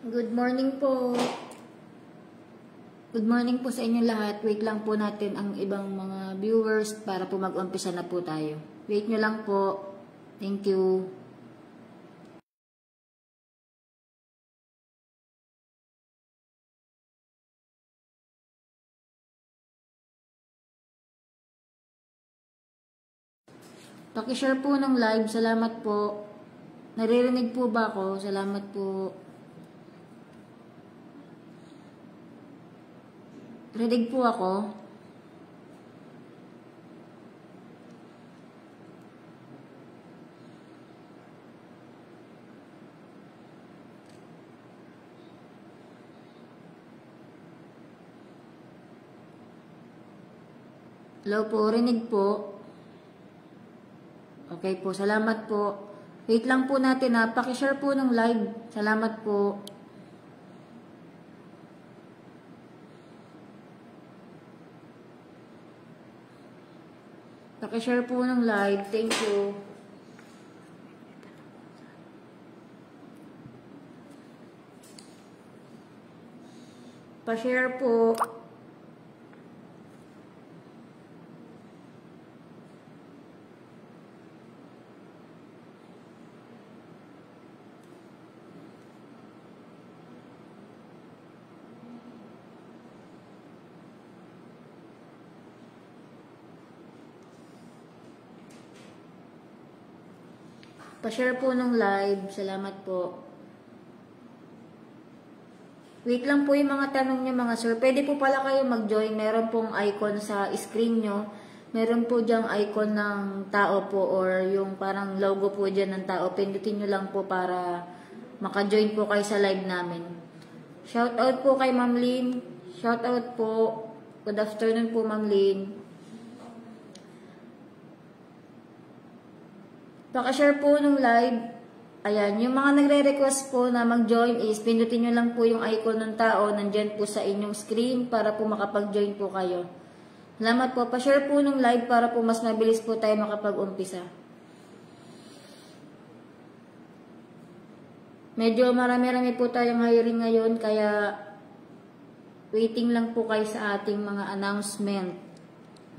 Good morning po. Good morning po sa inyo lahat. Wait lang po natin ang ibang mga viewers para po mag-umpisa na po tayo. Wait nyo lang po. Thank you. Paki-share po ng live. Salamat po. Naririnig po ba ako? Salamat po. Rinig po ako. Hello po, rinig po. Okay po, salamat po. Wait lang po natin ha. Paki-share po ng live. Salamat po. Paki-share po ng live. Thank you. Pa-share po. Pa-share po ng live. Salamat po. Wait lang po yung mga tanong niyo mga sir. Pwede po pala kayo mag-join. Meron pong icon sa screen nyo. Meron po dyang icon ng tao po or yung parang logo po dyan ng tao. Pindutin nyo lang po para maka-join po kayo sa live namin. Shoutout po kay Ma'am Lynn. Shoutout po. Good afternoon po Ma'am Lynn. Paka-share po ng live. Ayan, yung mga nagre-request po na mag-join is pindutin nyo lang po yung icon ng tao nandyan po sa inyong screen para po makapag-join po kayo. Salamat po. Pa-share po ng live para po mas mabilis po tayo makapag-umpisa. Medyo marami-rami po tayong hiring ngayon kaya waiting lang po kayo sa ating mga announcement.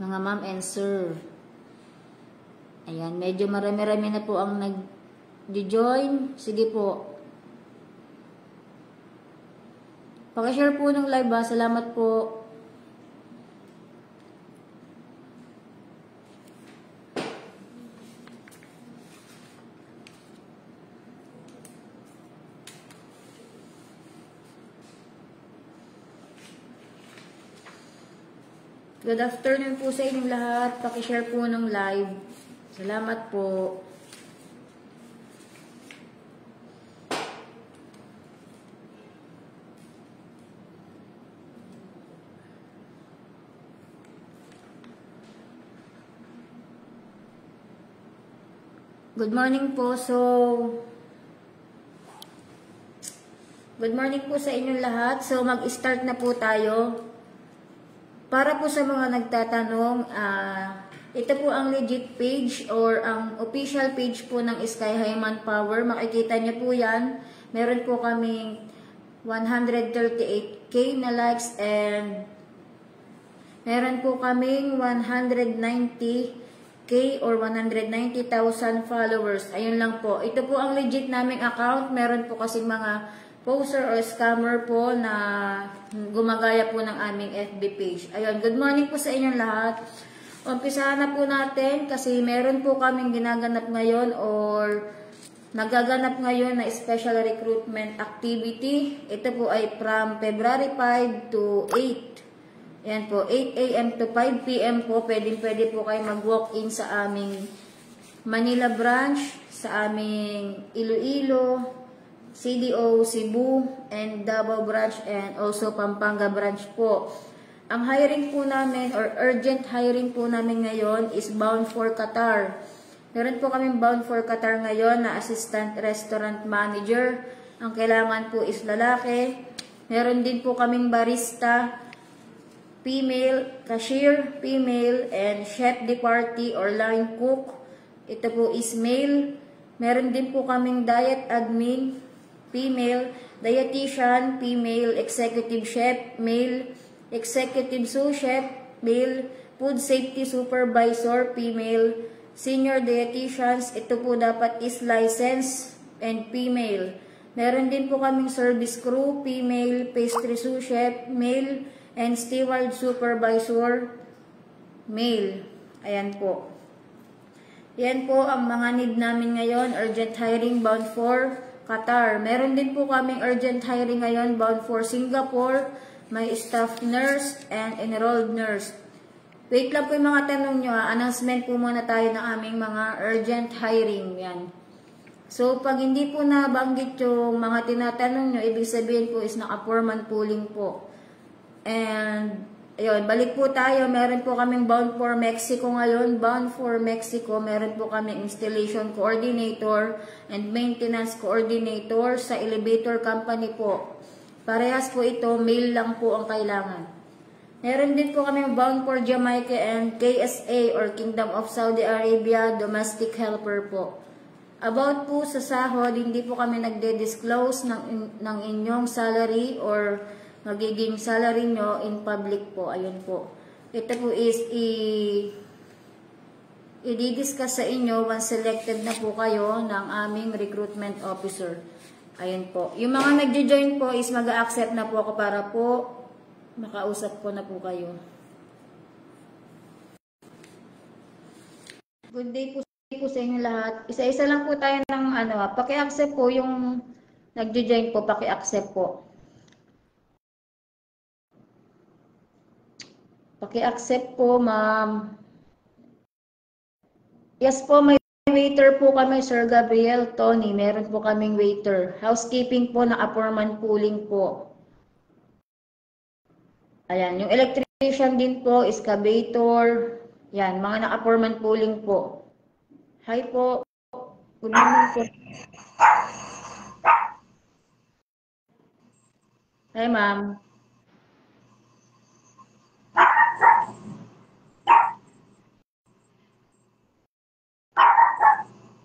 Mga ma'am and sir. Ayan, medyo marami-rami na po ang nag-join. Sige po. Paki-share po ng live ha. Salamat po. Good afternoon po sa inyong lahat. Paki-share po ng live. Salamat po. Good morning po. Good morning po sa inyong lahat. So, mag-start na po tayo. Para po sa mga nagtatanong, ito po ang legit page or ang official page po ng Sky High Manpower. Makikita niyo po yan. Meron po kaming 138k na likes and meron po kaming 190k or 190,000 followers. Ayun lang po. Ito po ang legit naming account. Meron po kasing mga poster or scammer po na gumagaya po ng aming FB page. Ayun, good morning po sa inyong lahat. Umpisahan na po natin kasi meron po kaming ginaganap ngayon or nagaganap ngayon na special recruitment activity. Ito po ay from February 5 to 8. Ayan po, 8 a.m. to 5 p.m. po. Pwede po kayo mag-walk-in sa aming Manila branch, sa aming Iloilo, CDO, Cebu, and Davao branch, and also Pampanga branch po. Ang hiring po namin or urgent hiring po namin ngayon is bound for Qatar. Meron po kaming bound for Qatar ngayon na assistant restaurant manager. Ang kailangan po is lalaki. Meron din po kaming barista, female, cashier, female, and chef de partie or line cook. Ito po is male. Meron din po kaming diet admin, female, dietitian, female, executive chef, male, executive sous chef, male, food safety supervisor, female, senior dietitians, ito po dapat is licensed and female. Meron din po kaming service crew, female, pastry sous chef, male, and steward supervisor, male. Ayan po. Yan po ang mga need namin ngayon. Urgent hiring bound for Qatar. Meron din po kaming urgent hiring ngayon bound for Singapore. May staff nurse and enrolled nurse. Wait lang po yung mga tanong nyo. Announcement po muna tayo ng aming mga urgent hiring. Yan. So, pag hindi po nabanggit yung mga tinatanong nyo, ibig sabihin po is naka-4-month pooling po. And, ayun, balik po tayo. Meron po kaming bound for Mexico ngayon. Bound for Mexico, meron po kaming installation coordinator and maintenance coordinator sa elevator company po. Parehas po ito, male lang po ang kailangan. Meron din po kaming bound for Jamaica and KSA or Kingdom of Saudi Arabia, domestic helper po. About po sa sahod, hindi po kami nagde-disclose ng inyong salary or magiging salary nyo in public po. Ayun po. Ito po is i-discuss sa inyo once selected na po kayo ng aming recruitment officer. Ayun po. Yung mga nagjo-join po is mag-accept na po ako para po makausap ko na po kayo. Good day po sa inyo lahat. Isa-isa lang po tayo ng paki-accept po yung nagjo-join po, paki-accept po. Paki-accept po, ma'am. Yes po, may waiter po kami, Sir Gabriel, Tony. Meron po kaming waiter. Housekeeping po, naka-4-month pooling po. Ayan, yung electrician din po, excavator. Yan, mga naka-4-month pooling po. Hi po. Good morning po. Hi, ma'am.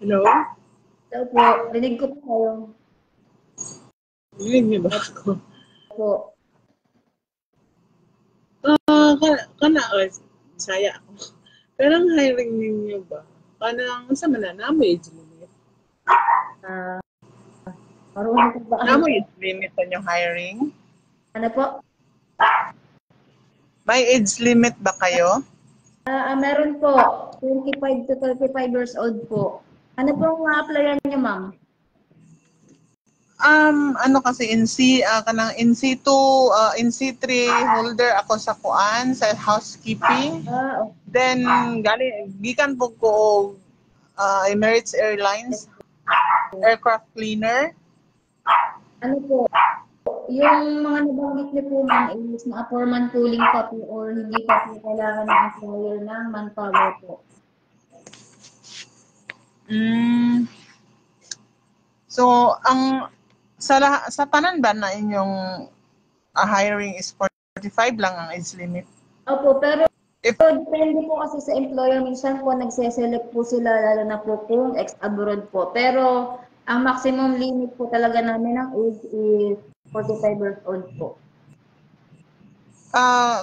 Hello? Hello po. Rinig ko po kayo. Rinig niyo ba ako? Po. Saya ako. Pero ang hiring ninyo ba? Kanang, sa manana mo age limit? Marunong po ba? Ano mo age limit on yung hiring? Ano po? May age limit ba kayo? Meron po. 25 to 35 years old po. Ano po ang applyan niyo, ma'am? Ano kasi kanang NC2, NC3 holder ako sa kuan, sa housekeeping. Okay. Then, gikan po ko Emirates Airlines, aircraft cleaner. Ano po? Yung mga nabanggit niyo po, ma'am, is na 4-month pooling pa po or hindi pa po kailangan ng employer ng manpower po? So, sa tanan ba na inyong hiring is 45 lang ang age limit? Opo, pero depende po kasi sa employer. Minsan po nagse-select po sila, lalo na po kung ex-abroad po. Pero ang maximum limit po talaga namin ng age is 45 years old po.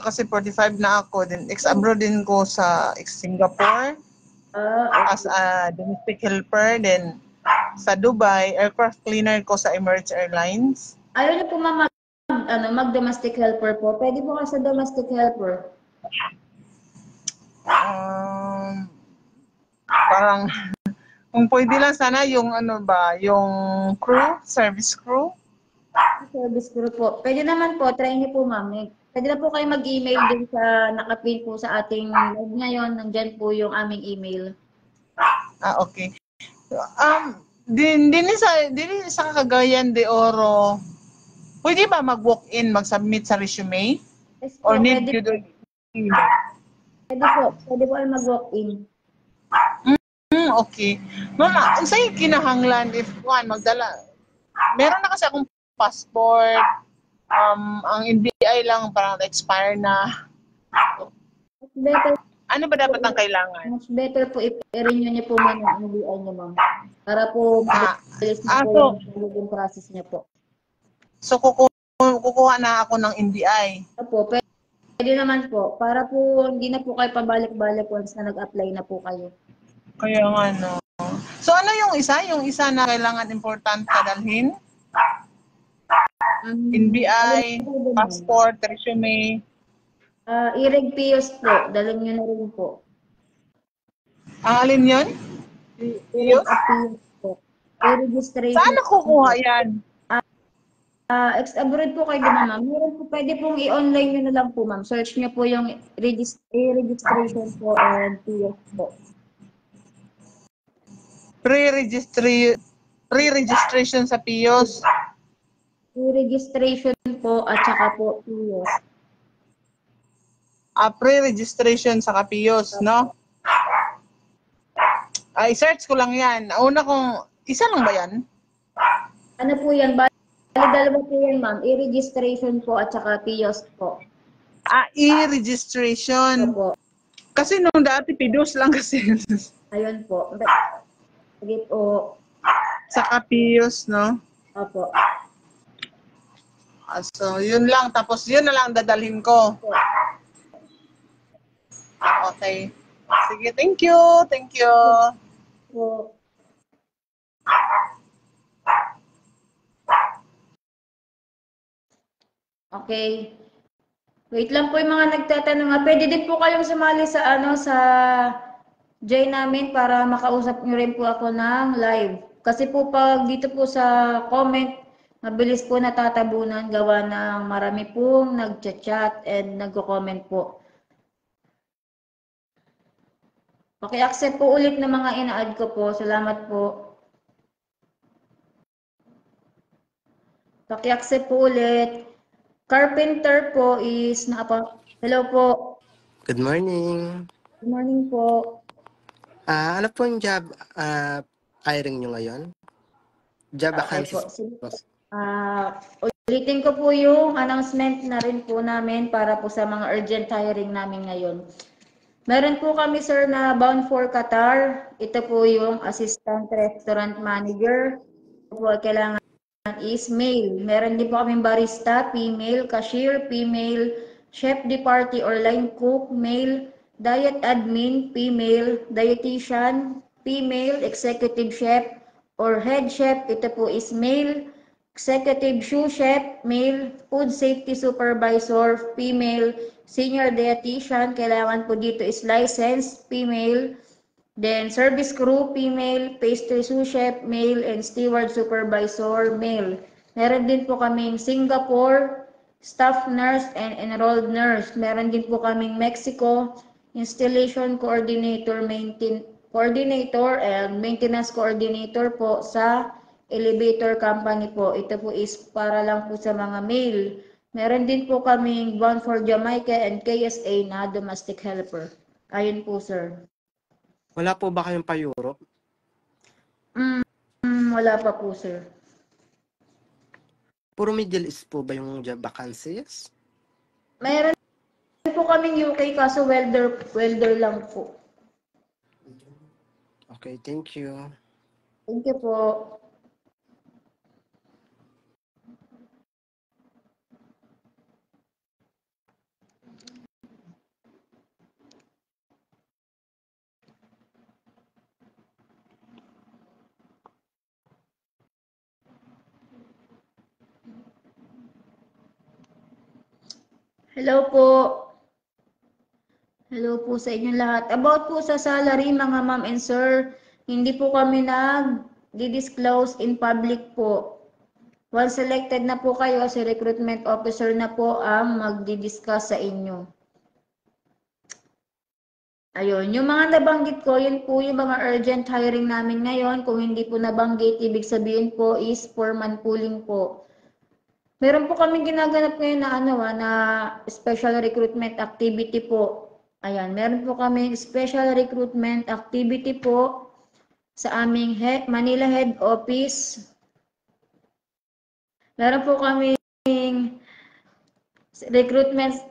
Kasi 45 na ako, then ex-abroad din ko sa Singapore as a domestic helper, then sa Dubai, aircraft cleaner ko sa Emirates Airlines. Ayaw niyo po mag-domestic helper po. Pwede po kasi sa domestic helper. Parang kung pwede lang sana yung yung crew, service crew. Service crew po. Pwede naman po, try niyo po, ma'am. Pwede na po kayo mag-email din sa nakapin po sa ating live ngayon. Nandyan po yung aming email. Okay. Din sa Cagayan de Oro, pwede ba mag-walk-in, mag-submit sa resume? Yes po, or need pwede, you do pwede po ay mag-walk-in. Okay. Mama, unsay kinahanglan if magdala? Meron na kasi akong passport. Ang NBI lang parang expire na. Better, ano ba dapat ang kailangan? much better po i-renew niyo po muna ang NBI niyo, ma'am. Para po mabilis na po yung process niyo po. So, kukuha na ako ng NBI. Opo, pwede naman po. Para po hindi na po kayo pabalik-balik once na nag-apply na po kayo. Kaya nga, no. So, ano yung isa? Yung isa na kailangan importante dalhin? NBI, passport, resume. I-reg POs po. Dalhin nyo na rin po. Alin yun? I-reg POs po. I-registration. Saan nakukuha yan? Ex-abroad po kayo, ma'am. Meron po, pwede pong i-online nyo na lang po, ma'am. Search nyo po yung registration po and POs po. Pre-registration sa PIOS. Pre-registration po at saka po POs. Pre-registration sa PIOS, no? I-search ko lang yan. Una kong, isa lang ba yan? Ano po yan? Dalawa po yan, ma'am. I-registration po at saka PIOS po. E-registration. Opo. Kasi nung dati, PIDOS lang kasi. Ayun po. Sige po. Sa PIOS, no? Opo. So, yun lang. Tapos, yun na lang dadalhin ko. Opo. Okay. Sige, thank you. Thank you. Opo. Okay. Wait lang po yung mga nagtatanong. Pwede din po kayong sumali sa sa join namin para makausap nyo rin po ako ng live. Kasi po pag dito po sa comment, mabilis po natatabunan gawa ng marami pong nagchat-chat and nagko-comment po. Paki-accept po ulit ng mga ina-add ko po. Salamat po. Paki-accept po ulit. Carpenter po is Hello po. Good morning. Good morning po. Ano po yung job hiring nyo ngayon? Job vacancies. Ulitin ko po yung announcement na rin po namin para po sa mga urgent hiring namin ngayon. Meron po kami, sir, na bound for Qatar. Ito po yung assistant restaurant manager. Ito po kailangan is male. Meron din po kaming barista, female, cashier, female, chef de party or line cook, male, diet admin, female, dietitian, female, executive chef or head chef, ito po is male, executive sous chef, male, food safety supervisor, female, senior dietitian, kailangan po dito is licensed, female, then service crew, female, pastry sous chef, male, and steward supervisor, male. Meron din po kaming Singapore, staff nurse and enrolled nurse. Meron din po kaming Mexico, installation coordinator, coordinator and maintenance coordinator po sa elevator company po. Ito po is para lang po sa mga male. Meron din po kaming bound for Jamaica and KSA na domestic helper. Ayun po, sir. Wala po ba kayong pa-Europe? Wala pa po, sir. Puro Middle East po ba yung job vacancies? Mayroon po kaming UK kaso welder lang po. Okay, thank you. Thank you po. Hello po. Hello po sa inyong lahat. About po sa salary, mga ma'am and sir, hindi po kami nag-disclose in public po. Once selected na po kayo, si recruitment officer na po ang magdi-discuss sa inyo. Ayun, yung mga nabanggit ko, yun po yung mga urgent hiring namin ngayon. Kung hindi po nabanggit, ibig sabihin po is foreman pooling po. Meron po kaming ginaganap ngayon na na special recruitment activity po. Ayan, meron po kaming special recruitment activity po sa aming Manila Head Office. Meron po kaming recruitment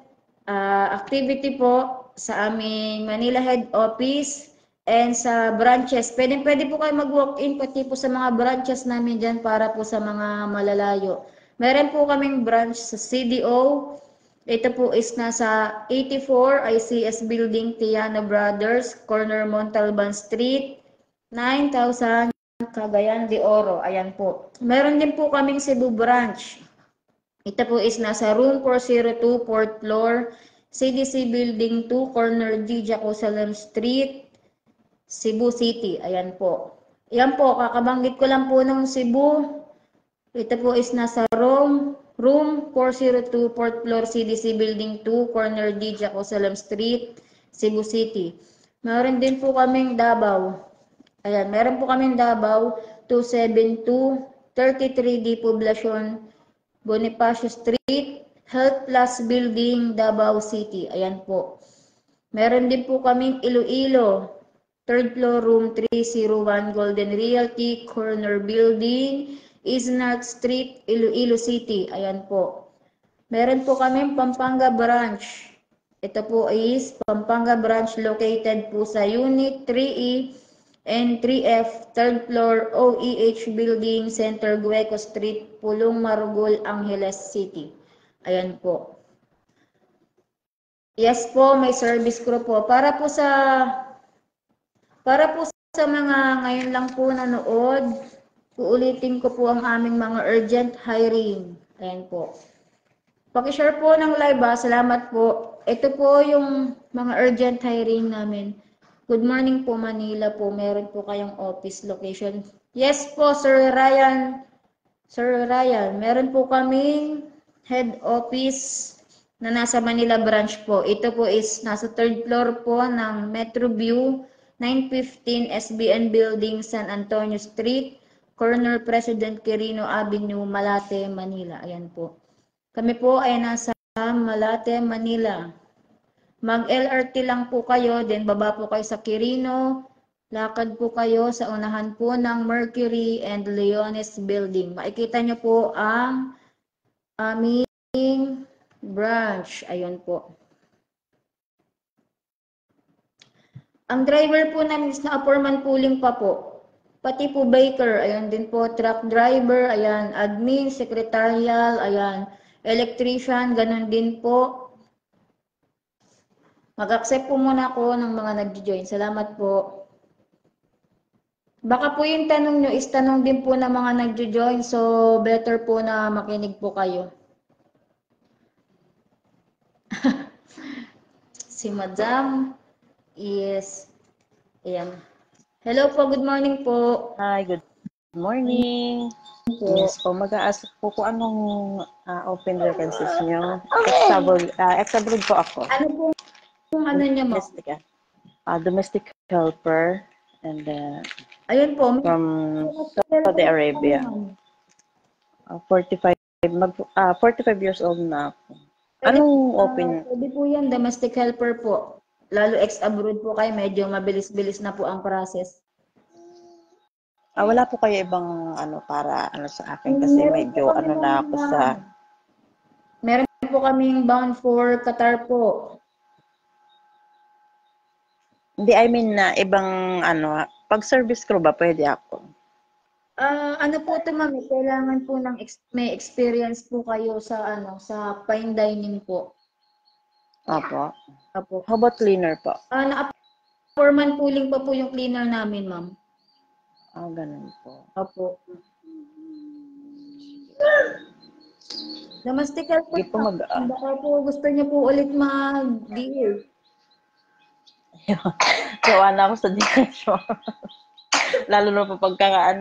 activity po sa aming Manila Head Office and sa branches. Pwede po kayo mag-walk-in pati po sa mga branches namin dyan para po sa mga malalayo. Meron po kaming branch sa CDO. Ito po is nasa 84 ICS Building, Tiana Brothers, corner Montalban Street, 9000 Cagayan de Oro. Ayan po. Meron din po kaming Cebu branch. Ito po is nasa room 402, 4th floor, CDC Building 2, corner G. Jerusalem Street, Cebu City. Ayan po. Ayan po, kakabanggit ko lang po ng Cebu. Ito po is nasa room 402, 4th floor, CDC Building 2, corner D. Jerusalem Street, Cebu City. Meron din po kaming Davao. Ayan, meron po kaming Davao, 272, 33D Poblacion, Bonifacio Street, Health Plus Building, Davao City. Ayan po. Meron din po kaming Iloilo, 3rd floor, room 301, Golden Realty, corner building, Isnat Street, Iloilo City. Ayan po. Meron po kaming Pampanga branch. Ito po is Pampanga branch located po sa Unit 3E and 3F, 3rd floor, OEH Building, Center Gueco Street, Pulong Marugol, Angeles City. Ayan po. Yes po, may service crew po. Para po sa mga ngayon lang po nanood, uulitin ko po ang aming mga urgent hiring. Ayan po. Paki-share po ng live ha. Salamat po. Ito po yung mga urgent hiring namin. Good morning po Manila po. Meron po kayong office location. Yes po Sir Ryan. Sir Ryan, meron po kaming head office na nasa Manila branch po. Ito po is nasa 3rd floor po ng Metroview, 915 SBN Building, San Antonio Street, corner President Quirino Avenue, Malate, Manila. Ayan po. Kami po ay nasa Malate, Manila. Mag-LRT lang po kayo, then baba po kayo sa Quirino, lakad po kayo sa unahan po ng Mercury and Leones Building. Makikita nyo po ang aming branch. Ayun po. Ang driver po namin is na-foreman pooling pa po. Pati po baker, ayan din po, truck driver, ayan, admin, secretarial, ayan, electrician, ganun din po. Mag-accept po muna ako ng mga nag-join. Salamat po. Baka po yung tanong nyo is tanong din po ng mga nag-join, so better po na makinig po kayo. Si Madam is, ayan. Hello po, good morning po. Hi, good morning. Yes po, mag-aasok po kung anong open vacancies nyo. Ex-abroad po ako. Ano po kung ano nyo mo? Domestic helper and ayun po, from Saudi Arabia. 45 years old na ako. Anong open? Pwede po yan, domestic helper po. Lalo ex-abroad po kayo, medyo mabilis-bilis na po ang process. Wala po kayo ibang para sa akin kasi medyo na ako sa... Meron po kaming bound for Qatar po. Hindi, I mean na ibang pag service crew ba pwede ako? Ano po ito ma'am, kailangan po ng may experience po kayo sa sa fine dining po. Opo. Opo. How about cleaner po? Foreman pooling pa po yung cleaner namin ma'am. Ganun po. Opo. Domestic helper po. Baka po gusto niyo po ulit mag-deal. Gawa na ako sa diretso. Lalo na po pagka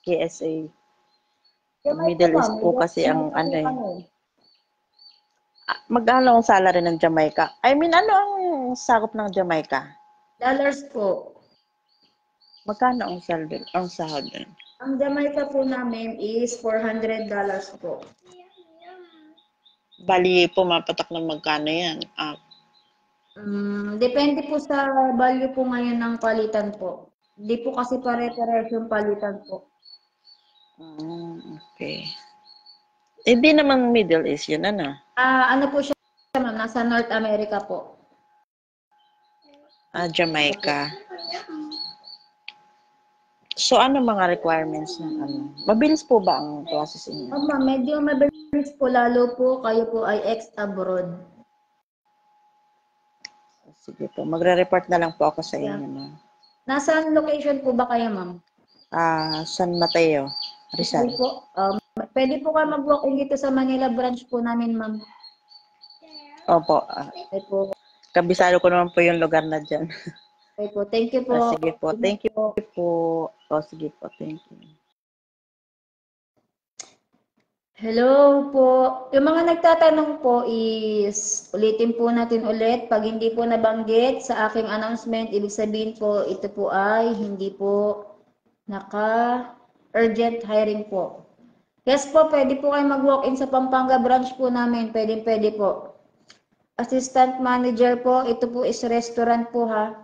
KSA. Middle East po kasi ang Magkano ang salary ng Jamaica? I mean, ano ang sakop ng Jamaica? Dollars po. Magkano ang sahod? Ang Jamaica po namin is $400 po. Bali, pumapatak ng magkano yan? Depende po sa value po ngayon ng palitan po. Hindi po kasi pare-pares yung palitan po. Okay. Hindi naman Middle East yun, Ano po siya, ma'am? Nasa North America po. Jamaica. So, ano mga requirements ng ano? Mabilis po ba ang process niyo? Ma'am, medyo mabilis po, lalo po kayo po ay ex-abroad. Sige po, magre-report na lang po ako sa Yeah. inyo, ma'am. Nasaan location po ba kayo, ma'am? San Mateo, Rizal. Po. Pwede po kayo mag-walk-in dito sa Manila branch po namin, ma'am. Opo. Okay po. Kabisado ko naman po yung lugar na dyan. Okay po. Thank you po. Sige po. Thank you po. Sige po. Thank you. Hello po. Yung mga nagtatanong po is, ulitin po natin ulit. Pag hindi po nabanggit sa aking announcement, ibig sabihin po, ito po ay hindi po naka-urgent hiring po. Yes po, pwede po kayo mag-walk-in sa Pampanga branch po namin. Pwede po. Assistant manager po, ito po is restaurant po ha.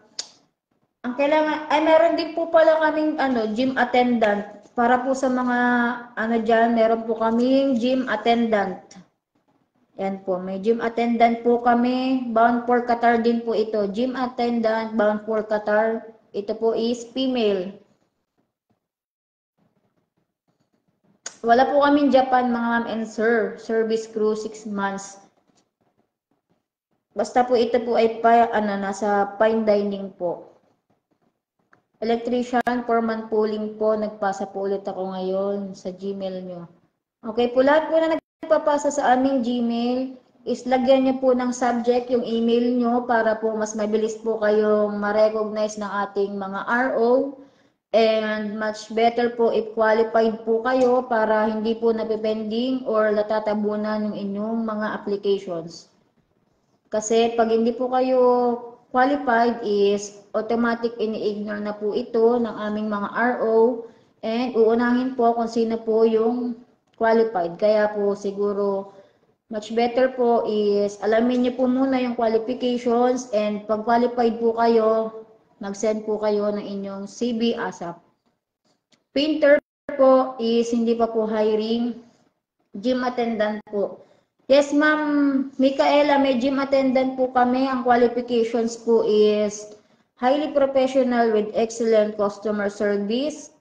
Ang kailangan, ay meron din po pala kaming gym attendant. Para po sa mga dyan, meron po kaming gym attendant. Yan po, may gym attendant po kami. Bound for Qatar din po ito. Gym attendant, bound for Qatar. Ito po is female. Wala po kaming Japan, mga ma'am and sir. Service crew, 6 months. Basta po ito po ay nasa fine dining po. Electrician, foreman pooling po. Nagpasa po ulit ako ngayon sa Gmail nyo. Okay po, lahat po na nagpapasa sa aming Gmail is lagyan nyo po ng subject yung email nyo para po mas mabilis po kayong ma-recognize ng ating mga RO. And much better po if qualified po kayo para hindi po napipending or natatabunan yung inyong mga applications. Kasi pag hindi po kayo qualified is automatic ini-ignore na po ito ng aming mga RO and uunahin po kung sino po yung qualified. Kaya po siguro much better po is alamin niyo po muna yung qualifications and pag qualified po kayo, mag-send po kayo ng inyong CV ASAP. Painter po is hindi pa po hiring. Gym attendant po. Yes, ma'am. Micaela, may gym attendant po kami. Ang qualifications po is highly professional with excellent customer service,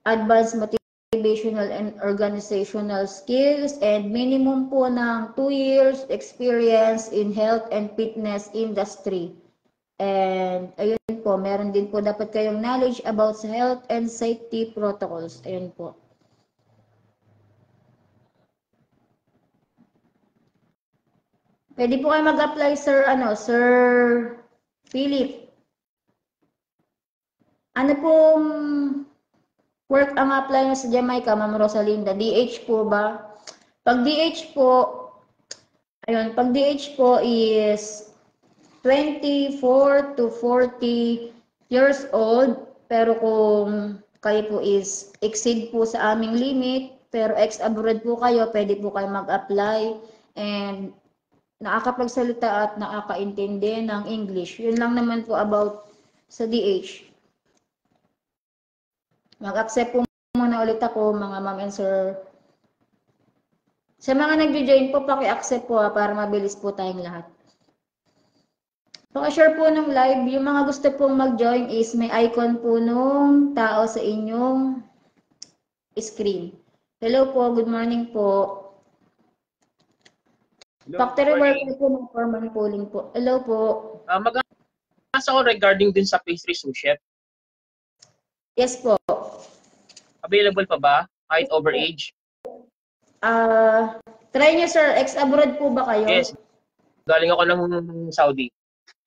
advanced motivational and organizational skills, and minimum po ng 2 years experience in health and fitness industry. And ayun po, meron din po dapat kayong knowledge about sa health and safety protocols. Ayun po. Pwede po kayo mag-apply, sir, Sir Philip. Ano pong work ang apply nyo sa Jamaica, Ma'am Rosalinda? DH po ba? Pag DH po, pag DH po is 24 to 40 years old, pero kung kayo po is exceed po sa aming limit, pero ex-abroad po kayo, pwede po kayo mag-apply and nakakapagsalita at nakakaintindi ng English. Yun lang naman po about sa DH. Mag-accept po muna ulit ako, mga ma'am and sir. Sa mga nag-join po, paki-accept po para mabilis po tayong lahat. Paki-share po ng live. Yung mga gusto pong mag-join is may icon po nung tao sa inyong screen. Hello po, good morning po. Factory worker po ng foreman pooling po. Hello po. Mag-ask ako regarding din sa pastry sous chef. Yes po. Available pa ba? Height over age? Try nyo sir, ex-abroad po ba kayo? Yes. Galing ako ng Saudi.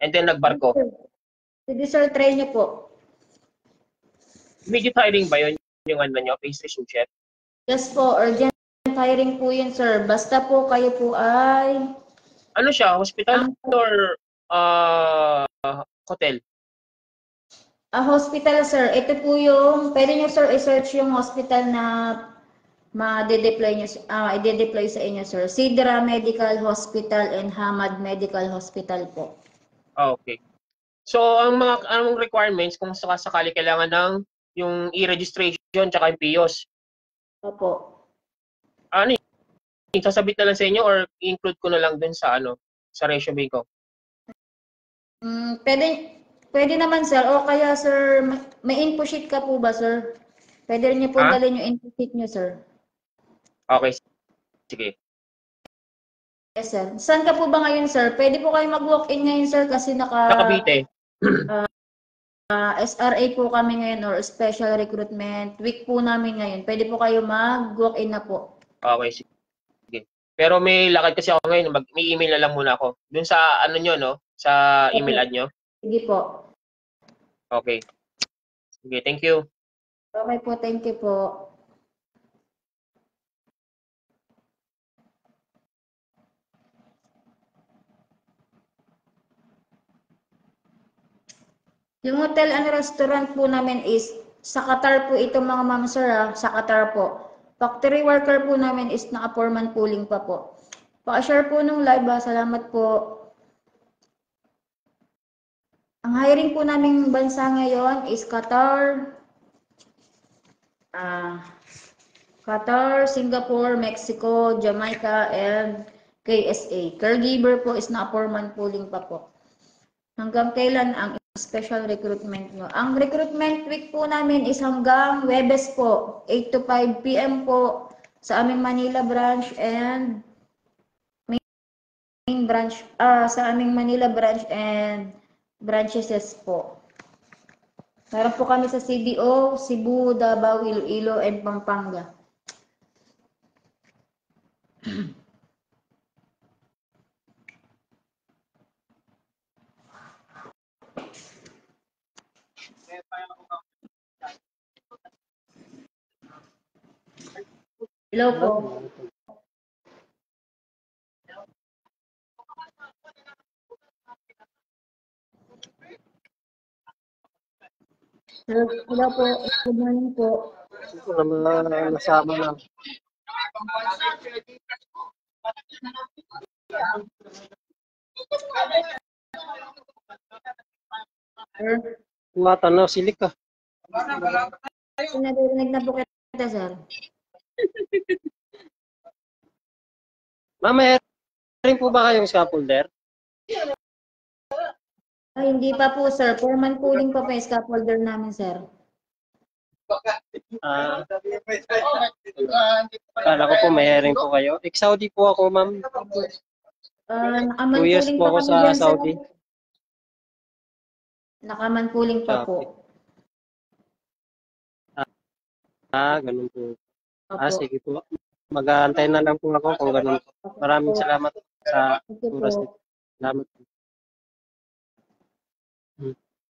And then nagbarko. Sige sir, try nyo po. Immediate hiring ba yun? Yung nyo, pastry sous chef? Yes po, urgent hiring po yun sir. Basta po kayo po ay... Ano siya? Hospital or hotel? Hospital sir. Ito po yung... Pwede nyo sir i-search yung hospital na ma-de-deploy i-de-deploy sa inyo sir. Sidra Medical Hospital and Hamad Medical Hospital po. Okay. So, anong requirements kung sakasakali kailangan ng yung e-registration tsaka yung PIOS? Opo. Ano yun? Sasabit na lang sa inyo or i-include ko na lang dun sa sa resume ko? Pwede naman sir. O kaya sir, may info sheet ka po ba sir? Pwede rin niyo po Ha? dalhin yung intake sheet niyo, sir. Okay, sige. Yes, sir. Saan ka po ba ngayon, sir? Pwede po kayo mag-walk-in ngayon, sir, kasi Sa Cavite. SRA po kami ngayon or Special Recruitment Week po namin ngayon. Pwede po kayo mag-walk-in na po. Okay, sige. Pero may lakad kasi ako ngayon, may email na lang muna ako. Dun sa ano nyo, no? Sa email ad nyo. Sige po. Okay. Sige, thank you. Okay po, thank you po. Yung hotel and restaurant po namin is sa Qatar po ito mga ma'am sir sa Qatar po. Factory worker po namin is naka-foreman pooling pa po. Pa-share po nung live salamat po. Ang hiring po naming bansa ngayon is Qatar, Qatar, Singapore, Mexico, Jamaica, and KSA. Caregiver po is naka-foreman pooling pa po. Hanggang kailan ang special recruitment nyo? Ang recruitment week po namin is hanggang Webes po, 8 to 5 p.m. po sa aming Manila branch and main branch, sa aming Manila branch and branches po. Meron po kami sa CDO, Cebu, Davao, Iloilo, and Pampanga. Hello po. Hello po. Good morning po. Ito naman nasama lang. Sir, Kuwatan na, silik ka. narinig na po kita, sir. Ma'am, rin po ba kayong scaffolder? Ay, hindi pa po, sir. Foreman pooling pa po yung scaffolder namin, sir. Kala ko po may hiring po kayo. Ex-Saudi po ako, ma'am. Nakaman 2 years pooling po pa ako kami sa dyan, sir. Saudi. Nakaman pooling pa po. Ganun po. Opo. Sige po. Mag-aantay na lang po ako kung ganun. Maraming salamat sa oras nito. Salamat.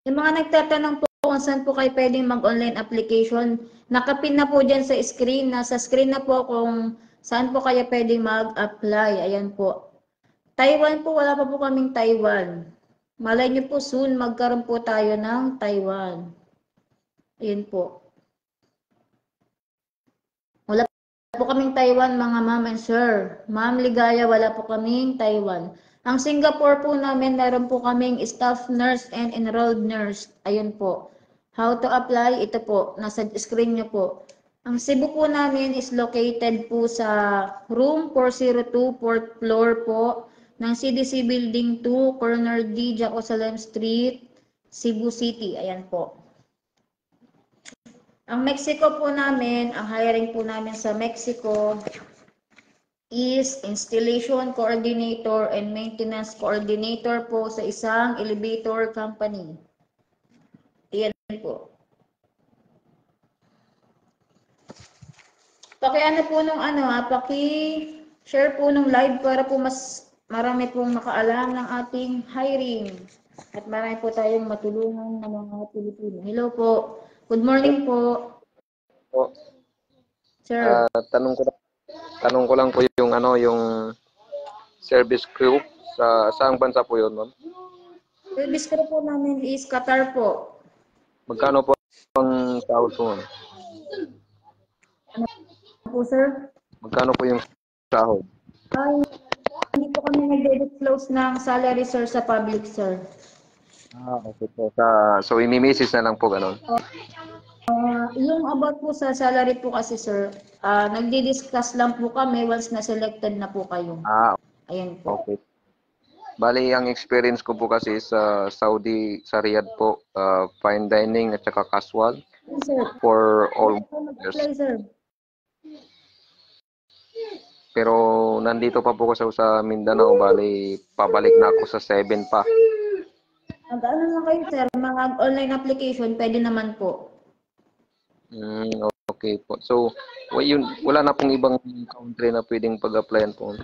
Yung mga nagtatanong po kung saan po kayo pwedeng mag-online application, nakapin na po dyan sa screen. Nasa screen na po kung saan po kayo pwedeng mag-apply. Ayan po. Taiwan po, wala pa po kaming Taiwan. Malay nyo po soon, magkaroon po tayo ng Taiwan. Ayan po. Wala po kaming Taiwan, mga ma'am and sir. Ma'am Ligaya, wala po kaming Taiwan. Ang Singapore po namin, meron po kaming staff nurse and enrolled nurse. Ayun po. How to apply? Ito po. Nasa screen nyo po. Ang Cebu po namin is located po sa room 402, 4th floor po ng CDC Building 2, Corner D, Jaco Salem Street, Cebu City. Ayan po. Ang Mexico po namin, ang hiring po namin sa Mexico is installation coordinator and maintenance coordinator po sa isang elevator company. Ayan po. Paki-ano po nung paki-share po nung live para po mas marami pong makaalam ng ating hiring. At marami po tayong matulungan ng mga Pilipino. Hello po. Good morning po. Po. Sir. Tanong ko lang po yung service crew sa saang bansa po 'yon, ma'am? Service crew po namin is Qatar po. Magkano po ang sahod po, ma'am? Ano po, sir? Magkano po yung sahod? Ay, hindi po kami nagde-disclose ng salary, sir, sa public, sir. Okay po. So, imi-message na lang po, ganun? Yung about po sa salary po kasi, sir, nagdi-discuss lang po kami once na selected na po kayo. Ayan po. Okay. Bali, ang experience ko po kasi sa Saudi, sa Riyadh po, fine dining at saka casual Sir, for all years. mag-apply, sir. Pero nandito pa po ako sa Mindanao, bali, pabalik na ako sa 7 pa. Mag-ano na kayo, sir? Mga online application, pwede naman po. Okay po. So, wala na pong ibang country na pwedeng pag-applyan po.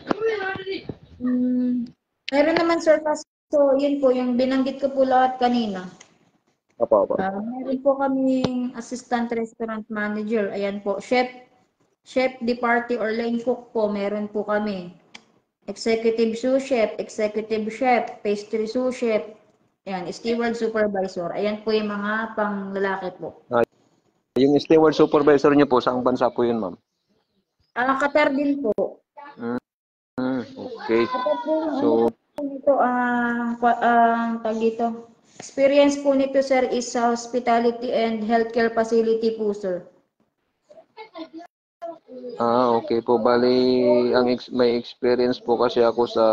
Meron naman, sir, kaso yun po, yung binanggit ko po lahat kanina. Apa. Meron po kaming assistant restaurant manager. Ayan po, chef de party or line cook po, meron po kami. Executive sous chef, executive chef, pastry sous chef, ayan, steward supervisor. Ayan po yung mga pang lalaki po. Yung steward supervisor niyo po, saang bansa po yun, ma'am? Qatar din po. Okay. Qatar po So, nito, tag dito. Experience po nito, sir, is sa hospitality and healthcare facility po, sir. Okay po. Bali, may experience po kasi ako sa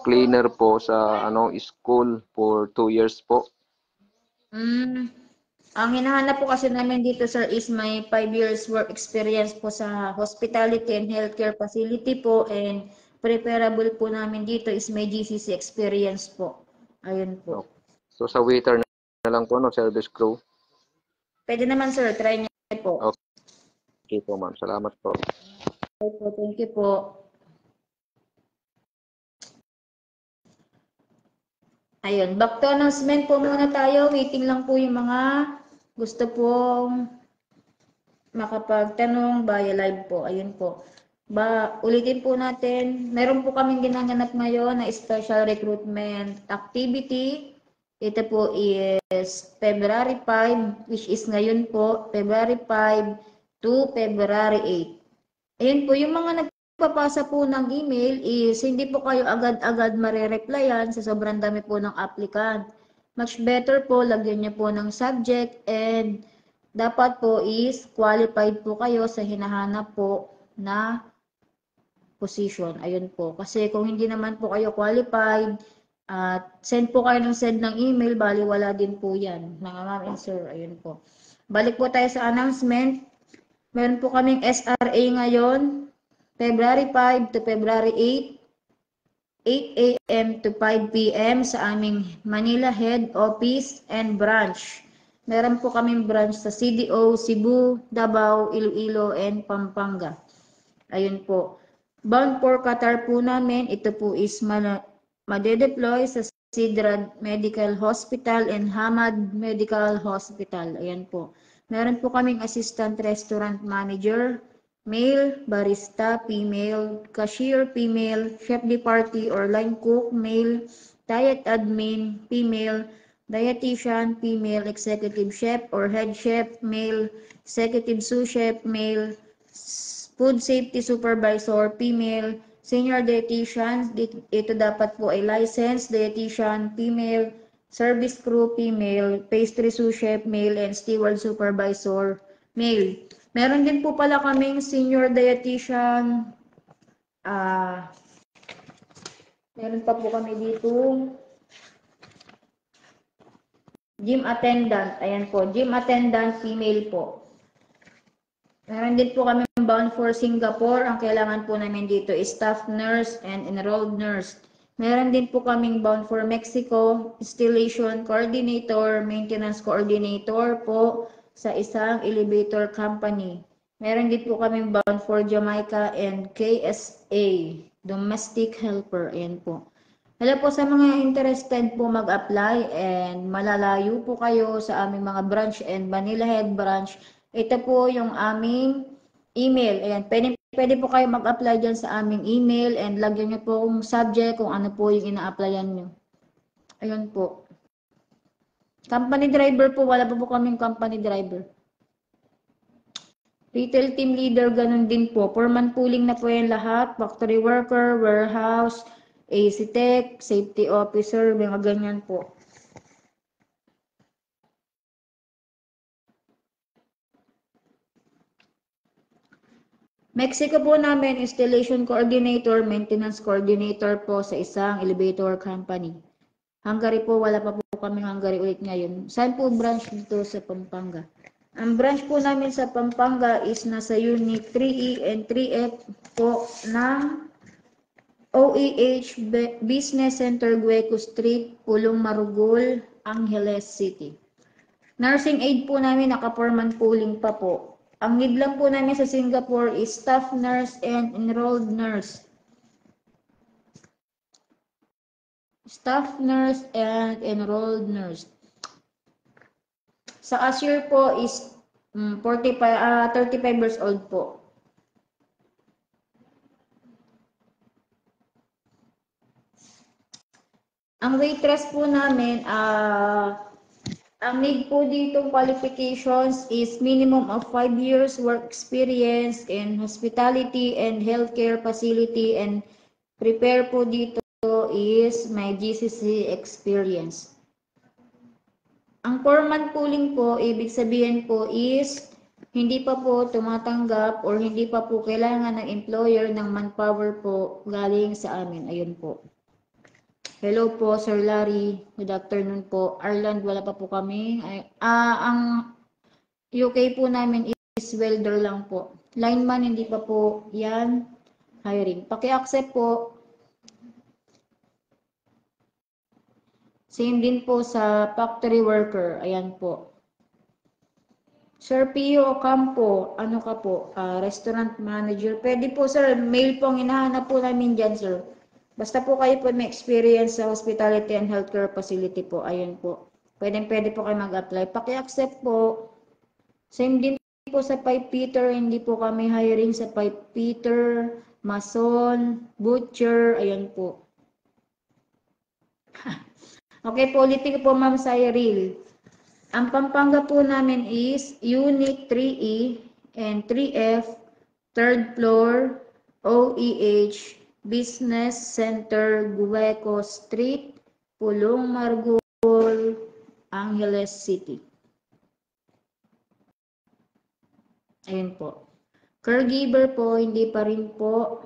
cleaner po sa school for 2 years po. Ang hinahanap po kasi namin dito, sir, is may 5 years work experience po sa hospitality and healthcare facility po, and preferable po namin dito is may GCC experience po. Ayun po. So, sa waiter na lang po, service crew. Pwede naman, sir, try niyo po. Okay po, ma'am. Salamat po. Okay po, thank you po. Ayun, back to announcement po muna tayo. Waiting lang po yung mga gusto pong makapagtanong via live po. Ayun po. Ulitin po natin. Meron po kaming ginanganap ngayon na special recruitment activity. Ito po is February 5, which is ngayon po, February 5 to February 8. Ayun po, yung mga nagpapasa po ng email is hindi po kayo agad-agad mare-replyan sa sobrang dami po ng applicant. Much better po, lagyan niyo po ng subject, and dapat po is qualified po kayo sa hinahanap po na position. Ayun po. Kasi kung hindi naman po kayo qualified, send po kayo ng email, bali wala din po yan. Mga ma'am and sir, ayun po. Balik po tayo sa announcement. Meron po kaming SRA ngayon, February 5 to February 8, 8 a.m. to 5 p.m. sa aming Manila Head Office and Branch. Meron po kaming branch sa CDO, Cebu, Davao, Iloilo, and Pampanga. Ayun po. Bound for Qatar po namin, ito po is madedeploy sa Sidrad Medical Hospital and Hamad Medical Hospital. Ayan po. Meron po kaming assistant restaurant manager, male, barista, female, cashier, female, chef de party or line cook, male, diet admin, female, dietitian, female, executive chef or head chef, male, executive sous chef, male, food safety supervisor, female, senior dietitian, ito dapat po ay licensed dietitian, female, service crew, female, pastry sous chef, male, and steward supervisor, male. Meron din po pala kaming senior dietitian, meron pa po kami dito, gym attendant, ayan po, gym attendant, female po. Meron din po kami bound for Singapore. Ang kailangan po namin dito is staff nurse and enrolled nurse. Meron din po kaming bound for Mexico, installation coordinator, maintenance coordinator po sa isang elevator company. Meron din po kaming bound for Jamaica and KSA, domestic helper. Ayan po. Hello po sa mga interested po mag-apply and malalayo po kayo sa aming mga branch and Manila Head branch. Ito po yung aming email. Ayan, pwede po kayo mag-apply dyan sa aming email and lagyan nyo po kung subject, kung ano po yung ina-applyan nyo. Ayun po. Company driver po, wala po kaming company driver. Retail team leader, ganun din po. Foreman pooling na po yan lahat. Factory worker, warehouse, AC tech, safety officer, mga ganyan po. Mexico po namin, installation coordinator, maintenance coordinator po sa isang elevator company. Hungary po, wala pa po kami Hungary ulit ngayon. Saan po branch dito sa Pampanga? Ang branch po namin sa Pampanga is nasa Unit 3E and 3F po ng OEH Business Center, Gueco Street, Pulong Marugol, Angeles City. Nursing aid po namin, naka-foreman pooling pa po. Ang need lang po namin sa Singapore is staff nurse and enrolled nurse. Staff nurse and enrolled nurse. Sa cashier po is 35 years old po. Ang waitress po namin, ang need po dito qualifications is minimum of 5 years work experience in hospitality and healthcare facility, and prepare po dito is my GCC experience. Ang foreman pooling po, ibig sabihin po is hindi pa po tumatanggap or hindi pa po kailangan ng employer ng manpower po galing sa amin. Ayun po. Hello po, Sir Larry. Good afternoon po. Ireland, wala pa po kami. Ang UK po namin is welder lang po. Lineman, hindi pa po yan hiring. Paki-accept po. Same din po sa factory worker. Ayan po. Sir Pio Campo, ano ka po? Restaurant manager. Pwede po, sir. Mail po ang hinahanap po namin dyan, sir. Basta po kayo po may experience sa hospitality and healthcare facility po. Ayun po. Pwede po kayo mag-apply. Paki-accept po. Same din po sa pipe fitter. Hindi po kami hiring sa pipe fitter, mason, butcher. Ayun po. Okay po, ulitin po Ma'am Cyril. Ang Pampanga po namin is Unit 3E and 3F, 3rd floor, OEH, Business Center, Gueco Street, Pulong Margol, Angeles City. Ayun po. Caregiver po, hindi pa rin po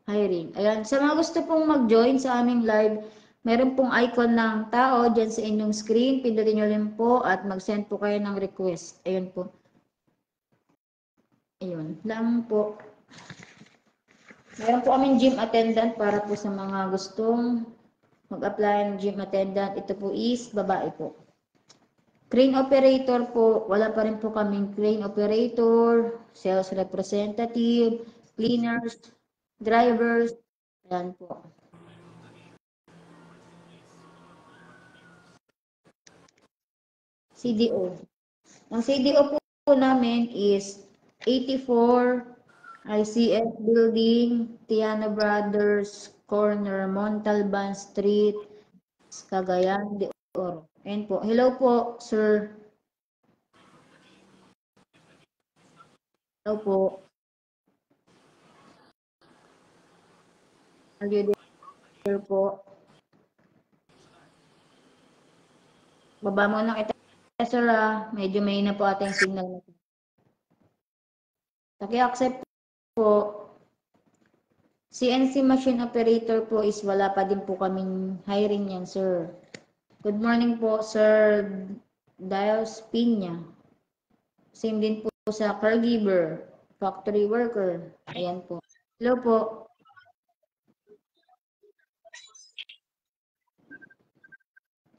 hiring. Ayan, sa mga gusto pong mag-join sa aming live, meron pong icon ng tao dyan sa inyong screen. Pindutin nyo rin po at mag-send po kayo ng request. Ayun po. Ayun lang po. Meron po kaming gym attendant para po sa mga gustong mag-apply ng gym attendant. Ito po is babae po. Crane operator po, wala pa rin po kaming crane operator, sales representative, cleaners, drivers. Ayan po. CDO. Ang CDO po namin is 84 ICF Building, Tiana Brothers Corner, Montalban Street, Cagayan de Oro. Ayan po. Hello po, sir. Hello po. Are you there po? Baba mo na kita, sir. Medyo may na po ating signal. Paki-accept po. CNC machine operator po is wala pa din po kaming hiring yan, sir. Good morning po, Sir Dios Piña. Same din po sa caregiver, factory worker. Ayan po. Hello po.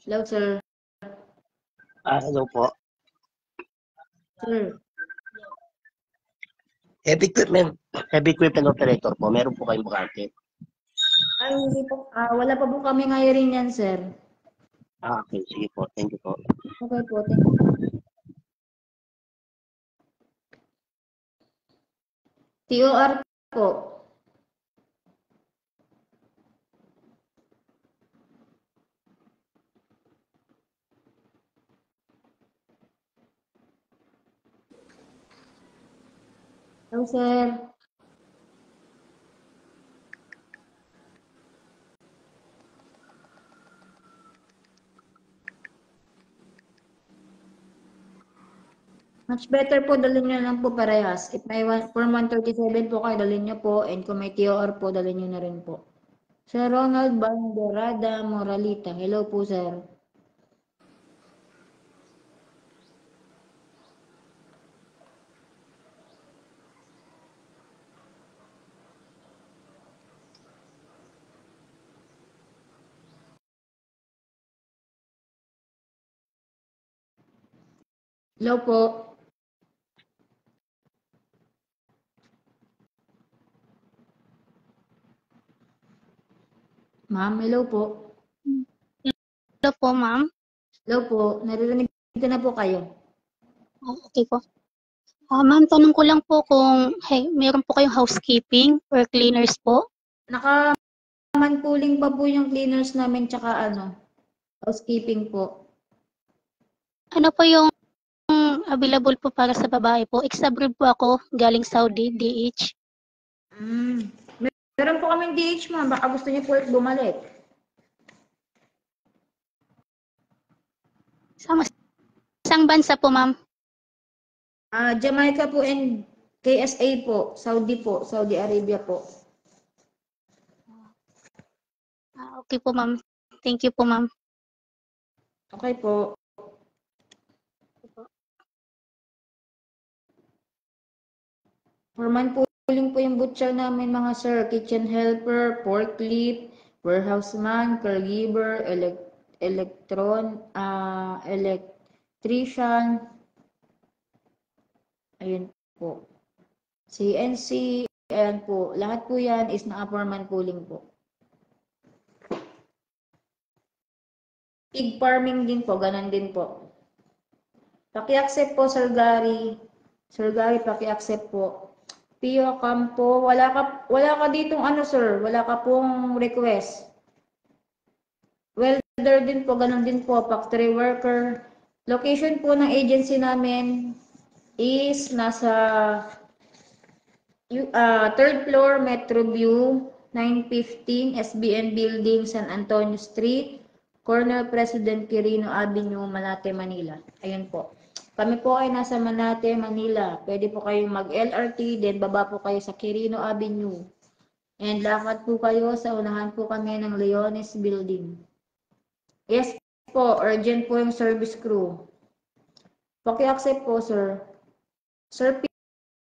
Hello, sir. Hello po. Sir. Heavy equipment operator po. Meron po kayong bakante. Ay, hindi po. Wala pa po kami hiring yan, sir. Okay. Sige po. Thank you po. Okay po. Thank you. TOR po. Hello, sir. Much better po, dalhin nyo lang po parehas. If may form 137 po kayo, dalhin nyo po. And kung may TOR po, dalhin nyo na rin po. Sir Ronald Banderada Moralita. Hello po, sir. Hello po. Ma'am, hello po. Hello po, ma'am. Hello po. Naririnig ko na po kayo. Okay po. Ma'am, tanong ko lang po kung meron po kayong housekeeping or cleaners po? Naka-manpooling pa po yung cleaners namin tsaka housekeeping po. Ano po yung available po para sa babae po? Ex-abroad po ako, galing Saudi, DH. Meron po kaming DH, ma'am. Baka gusto niyo po bumalik. Isang bansa po, ma'am? Jamaica po and KSA po. Saudi po. Saudi Arabia po. Okay po, ma'am. Thank you po, ma'am. Okay po. For manpooling po yung butcher namin mga sir. Kitchen helper, forklift, warehouseman, caregiver, electrician. Ayun po. CNC, ayan po. Lahat po yan is na-upper manpooling po. Pig farming din po, ganun din po. Paki-accept po, Sir Gary. Sir Gary, paki-accept po. Pio Campo, wala ka ditong sir, wala ka pong request. Welder din po, ganun din po, factory worker. Location po ng agency namin is nasa 3rd floor, Metroview, 915 SBN Building, San Antonio Street, Cornel President Quirino Avenue, Malate, Manila. Ayun po. Kami po ay nasa Malate, Manila. Pwede po kayong mag-LRT, then baba po kayo sa Quirino Avenue. And lakad po kayo sa unahan po kami ng Leones Building. Yes po, urgent po yung service crew. Paki-accept po, sir. Sir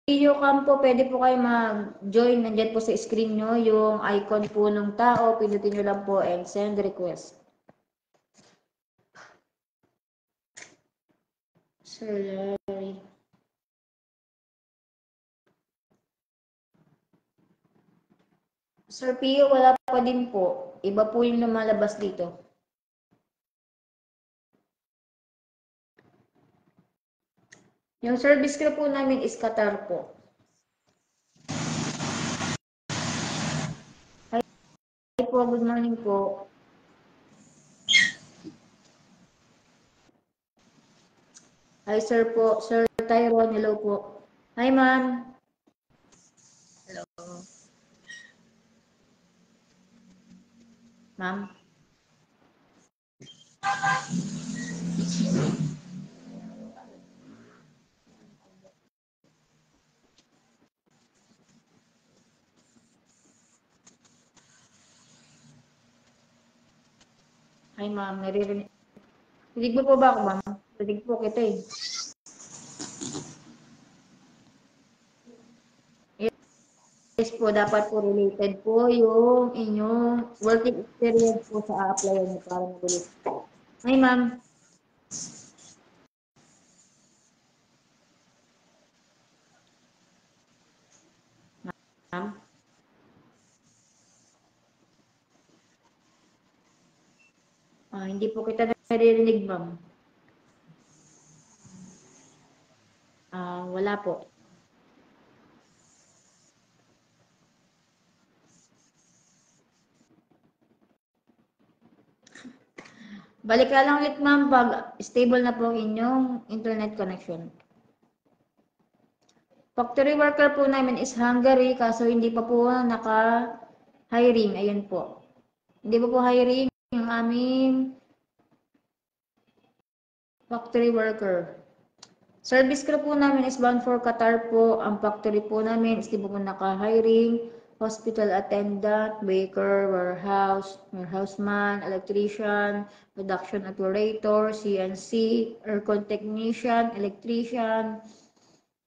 Pio Campo, pwede po kayo mag-join. Nandyan po sa screen nyo yung icon po ng tao. Pinutin nyo lang po and send request. Sir Larry. Sir Pio, wala pa din po. Iba po yung lumalabas dito. Yung service crew po namin is Qatar po. Hi po, good morning po. Hi sir po, Sir Tyrone, hello po. Hi ma'am. Hello. Ma'am. Hi ma'am, naririnig. Rinig mo po ba ako ma'am? Rinig po kita eh. Yes po, dapat po related po yung inyong working experience po sa a-applyan niyo para magulit. Hi ma'am. Ma'am. Hindi po kita naririnig ma'am. Wala po. Balik ka lang ulit ma'am pag stable na po inyong internet connection. Factory worker po namin is Hungary kaso hindi pa po naka-hiring. Ayun po. Hindi pa po hiring yung aming factory worker. Service crew po namin is bound for Qatar po. Ang factory po namin is di po naka-hiring, hospital attendant, baker, warehouseman, electrician, production operator, CNC, aircon technician, electrician,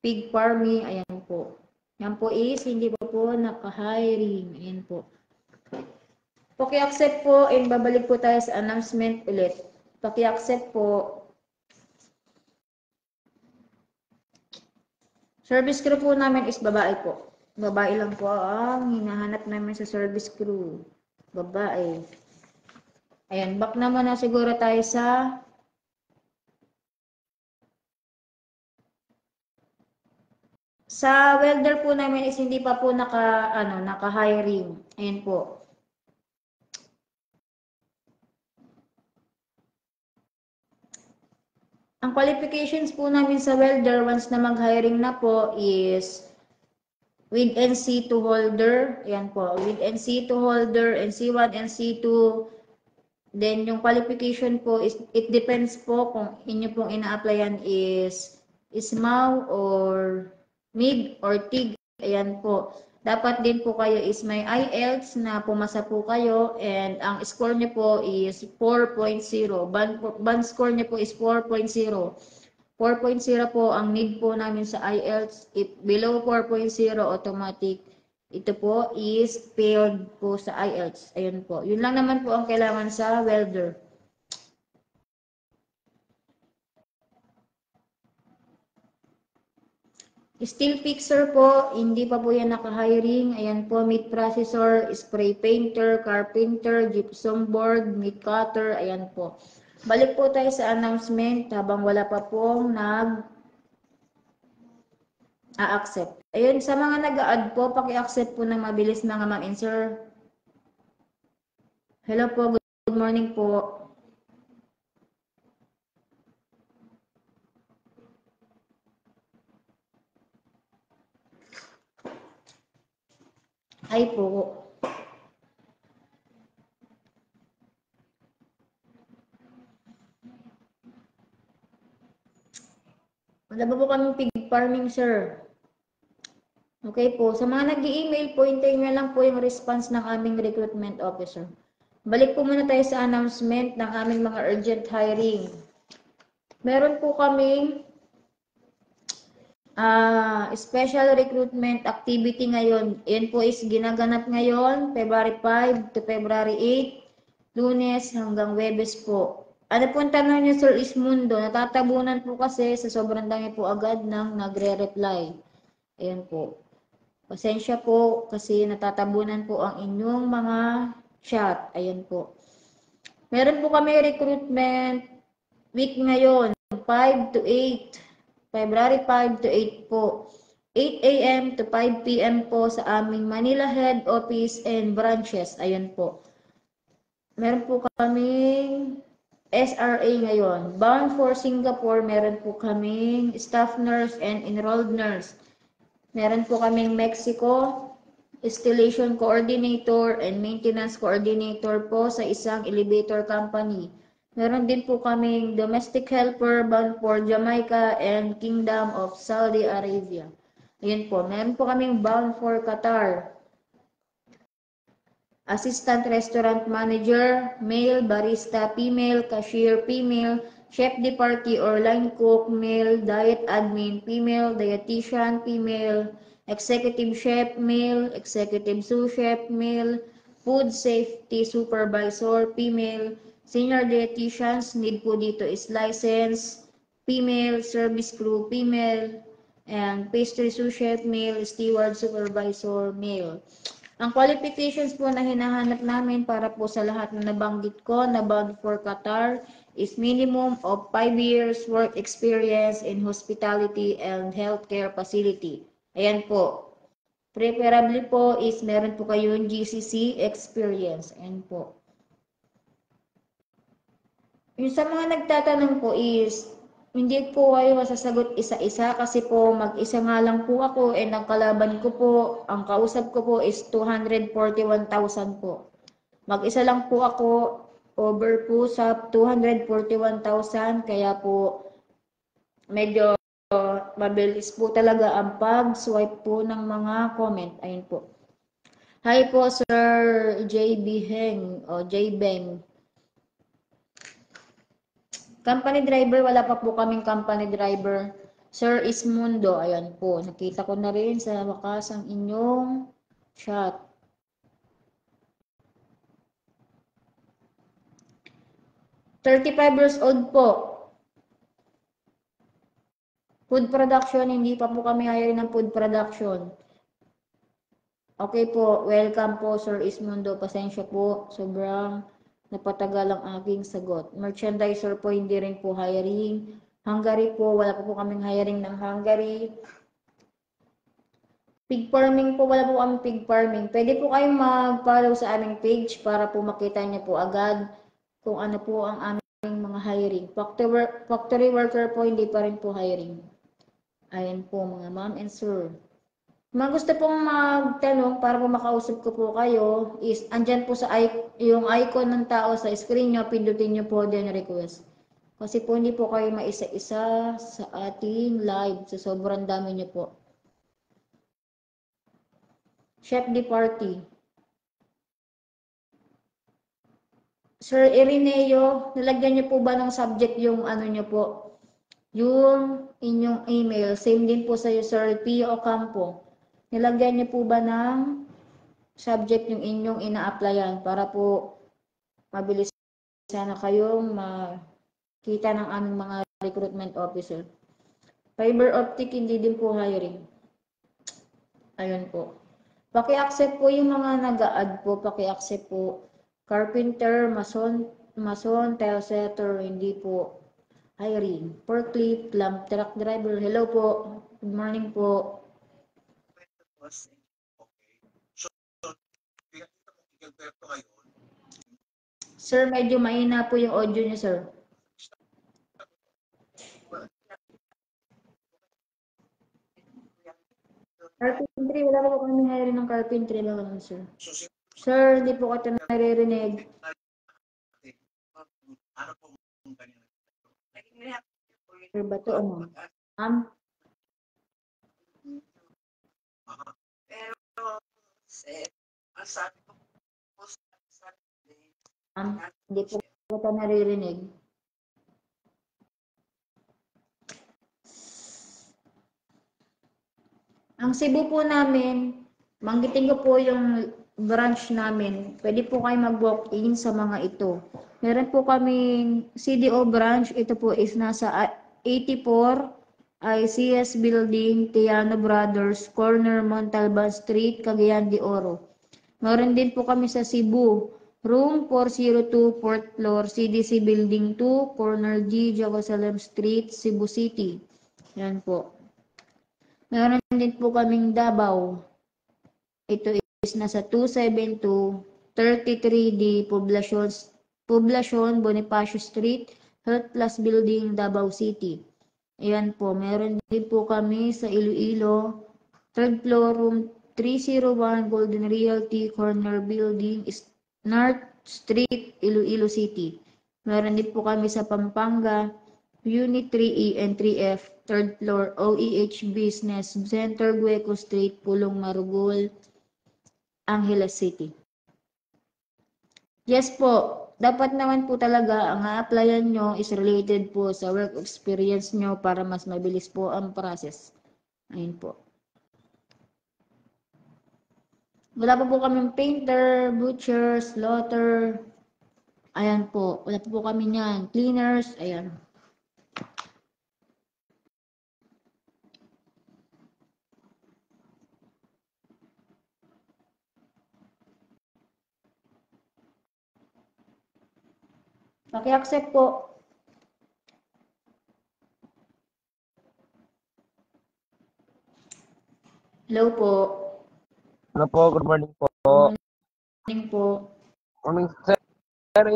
pig farming, ayan po. Yan po is hindi pa po naka-hiring. Ayan po. Paki-accept po and babalik po tayo sa announcement ulit. Paki-accept po. Service crew po namin is babae po. Babae lang po ang hinahanap namin sa service crew. Babae. Ayan, back naman na siguro tayo sa welder po namin is hindi pa po naka-hiring. Ayan po. Ang qualifications po namin sa welder once na mag-hiring na po is with NC2 holder. Ayan po. With NC2 holder, NC1, NC2. Then yung qualification po is it depends po kung inyo pong ina-applyan is SMAW or MIG or TIG. Ayan po. Dapat din po kayo is may IELTS na pumasa po kayo and ang score niyo po is 4.0. Band score niyo po is 4.0. 4.0 po ang need po namin sa IELTS. If below 4.0 automatic, ito po is failed po sa IELTS. Ayun po. Yun lang naman po ang kailangan sa welder. Steel fixer po, hindi pa po yan naka-hiring. Ayan po, meat processor, spray painter, carpenter, gypsum board, meat cutter, ayan po. Balik po tayo sa announcement habang wala pa pong nag-a-accept. Ayun, sa mga nag-a-add po, paki-accept po ng mabilis mga ma'am and sir. Hello po, good morning po. Hi po. Wala ba po kami pig farming, sir? Okay po. Sa mga nag-i-email po, hintayin nyo lang po yung response ng aming recruitment officer. Balik po muna tayo sa announcement ng aming mga urgent hiring. Meron po kaming special recruitment activity ngayon. Yan po is ginaganap ngayon, February 5 to February 8, Lunes hanggang Webes po. Ano po ang tanong niyo, Sir Ismundo? Natatabunan po kasi sa sobrang dami po agad ng nagre-reply. Ayan po. Pasensya po kasi natatabunan po ang inyong mga chat. Ayan po. Meron po kami recruitment week ngayon, 5 to 8. February 5 to 8 po. 8 a.m. to 5 p.m. po sa aming Manila Head Office and branches. Ayan po. Meron po kaming SRA ngayon. Bound for Singapore, meron po kaming staff nurse and enrolled nurse. Meron po kaming Mexico, installation coordinator and maintenance coordinator po sa isang elevator company. Meron din po kaming domestic helper bound for Jamaica and Kingdom of Saudi Arabia. Ayan po. Meron po kaming bound for Qatar. Assistant restaurant manager, male, barista, female, cashier, female, chef de partie or line cook, male, diet admin, female, dietitian, female, executive chef, male, executive sous chef, male, food safety supervisor, female, senior dietitians, need po dito is license, female, service crew, female, and pastry sous chef, male, steward supervisor, male. Ang qualifications po na hinahanap namin para po sa lahat na nabanggit ko na bound for Qatar is minimum of 5 years work experience in hospitality and healthcare facility. Ayan po. Preferably po is meron po kayong GCC experience. Ayan po. Yung sa mga nagtatanong po is, hindi po kayo masasagot isa-isa kasi po mag-isa nga lang po ako and ang kalaban ko po, ang kausap ko po is 241,000 po. Mag-isa lang po ako, over po sa 241,000 kaya po medyo mabilis po talaga ang pag-swipe po ng mga comment. Ayun po. Hi po, Sir JB Heng o JBeng. Company driver, wala pa po kaming company driver. Sir Ismundo, ayan po. Nakita ko na rin sa wakas ang inyong chat. "35 years old po. Food production, hindi pa po kami hiring ng food production. Okay po, welcome po Sir Ismundo. Pasensya po, sobrang napatagal ang aking sagot. Merchandiser po, hindi rin po hiring. Hungary po, wala po kaming hiring ng Hungary. Pig farming po, wala po kaming pig farming. Pwede po kayong mag-follow sa aming page para po makita niyo po agad kung ano po ang aming mga hiring. Factory worker po, hindi pa rin po hiring. Ayan po mga ma'am and sir. Mga gusto pong magtanong para po makausap ko po kayo is andyan po sa yung icon ng tao sa screen nyo, pindutin nyo po din request. Kasi po hindi po kayo maisa-isa sa ating live sa sobrang dami nyo po. Chef de party. Sir Irineo, nalagyan nyo po ba ng subject yung ano nyo po? Yung inyong email, same din po sa Sir Pio Ocampo. Nilagyan niyo po ba ng subject yung inyong ina-applyan para po mabilis sana kayong makita ng aming mga recruitment officer. Fiber optic, hindi din po hiring. Ayun po. Paki-accept po yung mga nag-a-add po, paki-accept po. Carpenter, mason, tile setter, hindi po hiring. Forklift, dump truck driver, hello po. Good morning po. Sir, medyo mahina po yung audio niyo, sir. Carpentry, wala po kami hiring ng carpentry ba naman, sir? Sir, hindi po kita naririnig. Sir, ba ito, ano? Hindi po kita naririnig. Ang Cebu po namin, banggitin ko po yung branch namin. Pwede po kayo mag-walk-in sa mga ito. Meron po kaming CDO branch. Ito po is nasa 84 ICS Building, Tiano Brothers, corner Montalban Street, Cagayan de Oro. Meron din po kami sa Cebu. Room 402, 4th floor, CDC Building 2, corner G, Jerusalem Street, Cebu City. Yan po. Meron din po kaming Davao. Ito is nasa 272, 33D, Poblacion, Bonifacio Street, Health Plus Building, Davao City. Ayan po. Meron din po kami sa Iloilo, 3rd floor, room 301, Golden Realty, corner building, North Street, Iloilo City. Meron din po kami sa Pampanga, Unit 3E and 3F, 3rd floor, OEH Business Center, Gueco Street, Pulong Marugol, Angeles City. Yes po, dapat naman po talaga ang a-applyan nyo is related po sa work experience nyo para mas mabilis po ang process. Ayun po. Wala pa po kaming painter, butcher, slaughter. Ayan po. Wala pa po kami niyan. Cleaners. Ayan. Paki-accept po. Hello po. Hello po, good morning po. Good morning po. Morning, sir. Sir,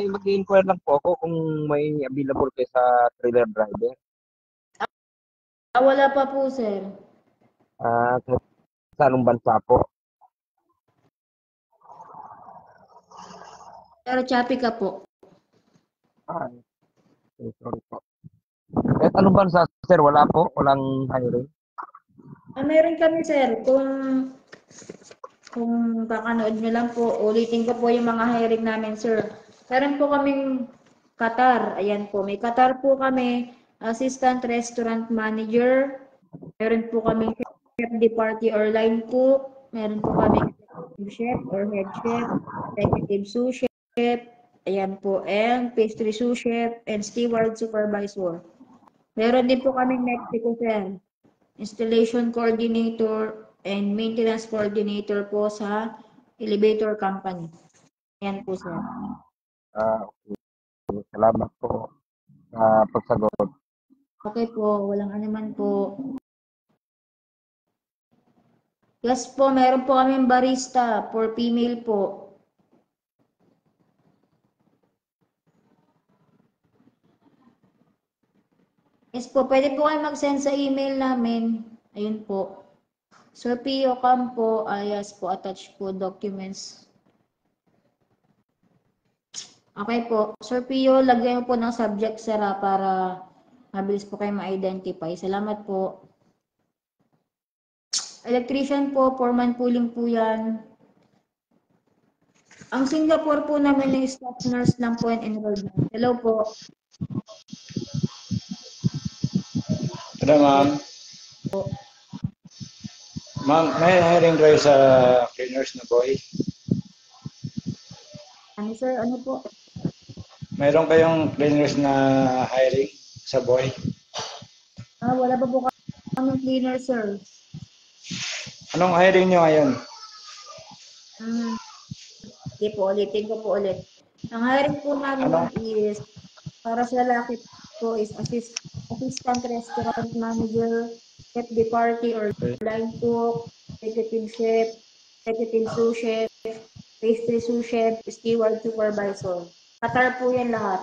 mag-inquire lang po ako kung may available kayo sa trailer driver. Wala pa po, sir. Sa anong bansa po? Pero choppy ka po. Okay, sorry po. Kahit anong bansa, sir, wala po? Walang hiring? Meron kami, sir. Kung kakanood nyo lang po, ulitin ko po yung mga hiring namin, sir. Meron po kaming Qatar. Ayan po. May Qatar po kami, Assistant Restaurant Manager. Meron po kaming Chef de Party or Line Cook. Meron po kaming Executive Chef or Head Chef, Executive Sous Chef. Ayan po. And Pastry Sous Chef and Steward Supervisor. Meron din po kaming Mexico, sir. Installation Coordinator and Maintenance Coordinator po sa elevator company. Ayan po, sir. Okay. Salamat po sa pagsagot. Okay po, walang anuman po. Yes po, meron po kaming barista for female po. Yes po, pwede po kayo mag-send sa email namin. Ayun po. Sir Pio Campo, alias po, attach po documents. Okay po. Sir Pio, lagyan mo po ng subject, sir, para mabilis po kayo ma-identify. Salamat po. Electrician po, foreman pooling po yan. Ang Singapore po namin yung staff nurse lang po and enrollment. Hello po. Hello, ma'am. Ma'am, may hiring drive sa cleaners na boy. Ano, sir? Ano po? Mayroon kayong cleaners na hiring sa boy? Wala pa po kami cleaner, sir. Anong hiring nyo ngayon? Sige po, ulitin ko po ulit. Ang hiring po namin is, para sa lalaki po is assistant restaurant manager, chef de party or line cook, executive chef, executive sous chef, pastry sous chef, steward supervisor. Qatar po yan lahat.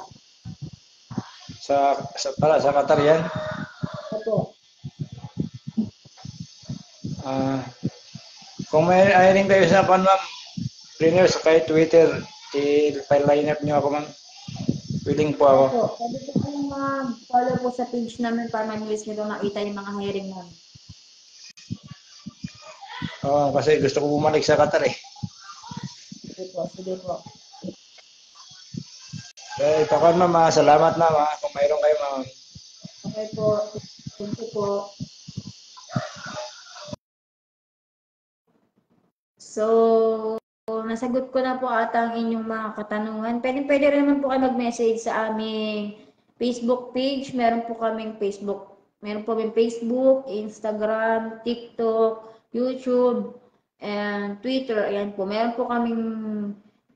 Para sa Qatar yan? Opo. Kung may hiring kayo sa ma'am, cleaners kay Twitter, i-line up nyo ako, ma'am. Willing po ako. Opo. Pwede po kayong mag-follow po sa page namin para mabilis nyo doon makita yung mga hiring namin. Kasi gusto ko bumalik sa Qatar eh. Sige po, sige po. Ito ka, ma'am. Salamat, ma'am. Kung mayroon kayo, ma'am. Okay po. Thank you po. So, nasagot ko na po ata ang inyong mga katanungan. Pwede rin naman po kayo mag-message sa aming Facebook page. Meron po kaming Facebook, Instagram, TikTok, YouTube, and Twitter. Ayan po. Meron po kaming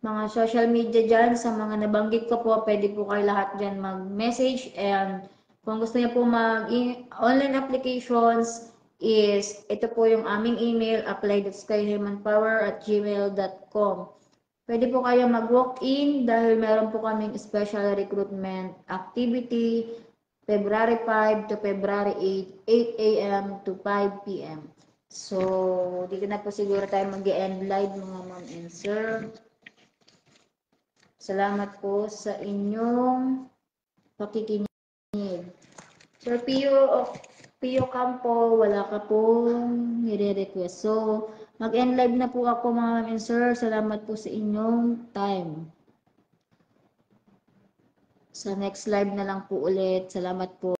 mga social media dyan. Sa mga nabanggit ko po, pwede po kayo lahat dyan mag-message. And kung gusto niyo po mag-online applications, ito po yung aming email, apply.skyhumanpower@gmail.com. Pwede po kayo mag-walk-in dahil meron po kaming special recruitment activity February 5 to February 8 a.m. to 5 p.m. So, dito na po siguro tayo mag-end live mga ma'am and sir. Salamat po sa inyong pakikinig. Sir Pio Campo, wala ka pong nire-request. So, mag-end live na po ako mga ma'am and sir. Salamat po sa inyong time. Sa next live na lang po ulit. Salamat po.